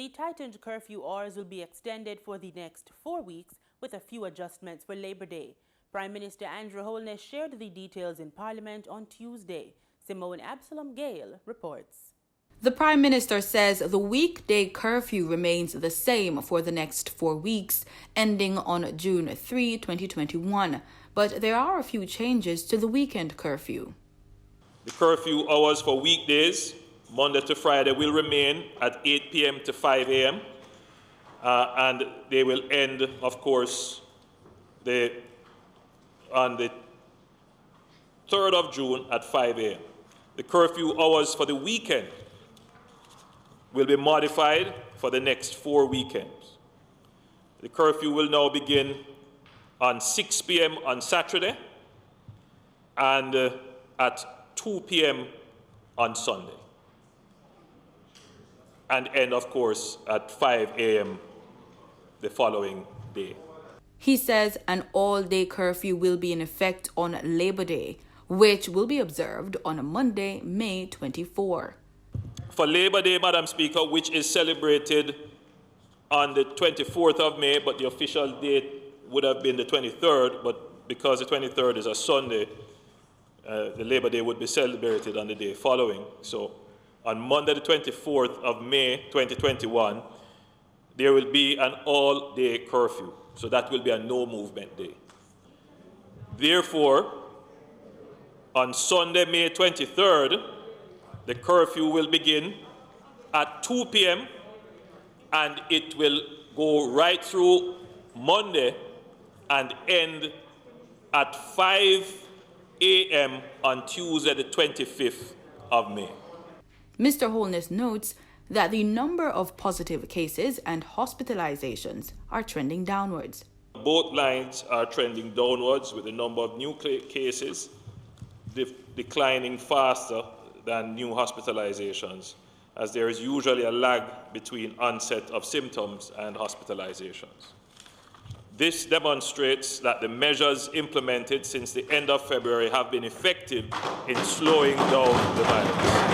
The tightened curfew hours will be extended for the next 4 weeks, with a few adjustments for Labor Day. Prime Minister Andrew Holness shared the details in Parliament on Tuesday. Simone Absalom Gale reports. The Prime Minister says the weekday curfew remains the same for the next 4 weeks, ending on June 3, 2021. But there are a few changes to the weekend curfew. The curfew hours for weekdays, Monday to Friday, will remain at 8 p.m. to 5 a.m. And they will end, of course, on the 3rd of June at 5 a.m. The curfew hours for the weekend will be modified for the next 4 weekends. The curfew will now begin on 6 p.m. on Saturday and at 2 p.m. on Sunday, and end, of course, at 5 a.m. the following day. He says an all-day curfew will be in effect on Labor Day, which will be observed on Monday, May 24. For Labor Day, Madam Speaker, which is celebrated on the 24th of May, but the official date would have been the 23rd, but because the 23rd is a Sunday, the Labor Day would be celebrated on the day following. So on Monday, the 24th of May, 2021, there will be an all-day curfew. So that will be a no-movement day. Therefore, on Sunday, May 23rd, the curfew will begin at 2 p.m. and it will go right through Monday and end at 5 a.m. on Tuesday, the 25th of May. Mr. Holness notes that the number of positive cases and hospitalizations are trending downwards. Both lines are trending downwards, with the number of new cases declining faster than new hospitalizations, as there is usually a lag between onset of symptoms and hospitalizations. This demonstrates that the measures implemented since the end of February have been effective in slowing down the virus.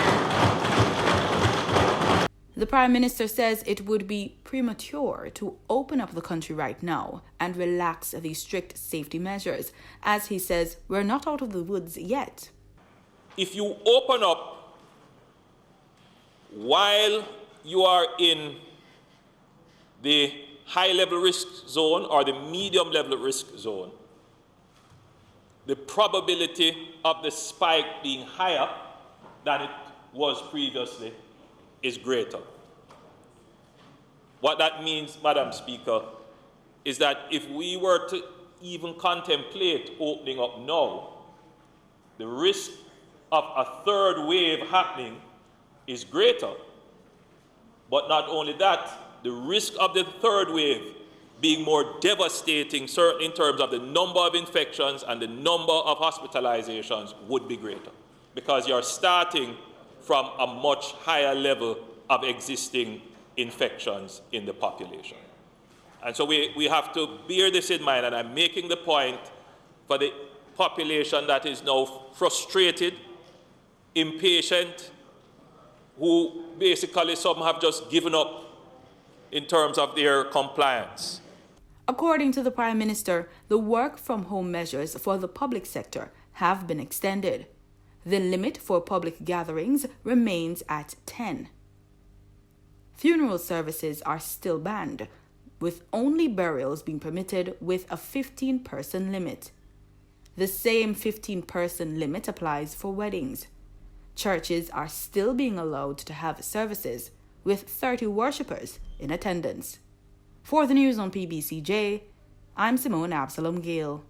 The Prime Minister says it would be premature to open up the country right now and relax the strict safety measures, as he says we're not out of the woods yet. If you open up while you are in the high-level risk zone or the medium-level risk zone, the probability of the spike being higher than it was previously is greater. What that means, Madam Speaker, is that if we were to even contemplate opening up now, the risk of a third wave happening is greater. But not only that, the risk of the third wave being more devastating, certainly in terms of the number of infections and the number of hospitalizations, would be greater, because you're starting from a much higher level of existing infections in the population. And so we have to bear this in mind, and I'm making the point for the population that is now frustrated, impatient, who basically some have just given up in terms of their compliance. According to the Prime Minister, the work-from-home measures for the public sector have been extended. The limit for public gatherings remains at 10. Funeral services are still banned, with only burials being permitted with a 15-person limit. The same 15-person limit applies for weddings. Churches are still being allowed to have services with 30 worshippers in attendance. For the news on PBCJ, I'm Simone Absalom Gale.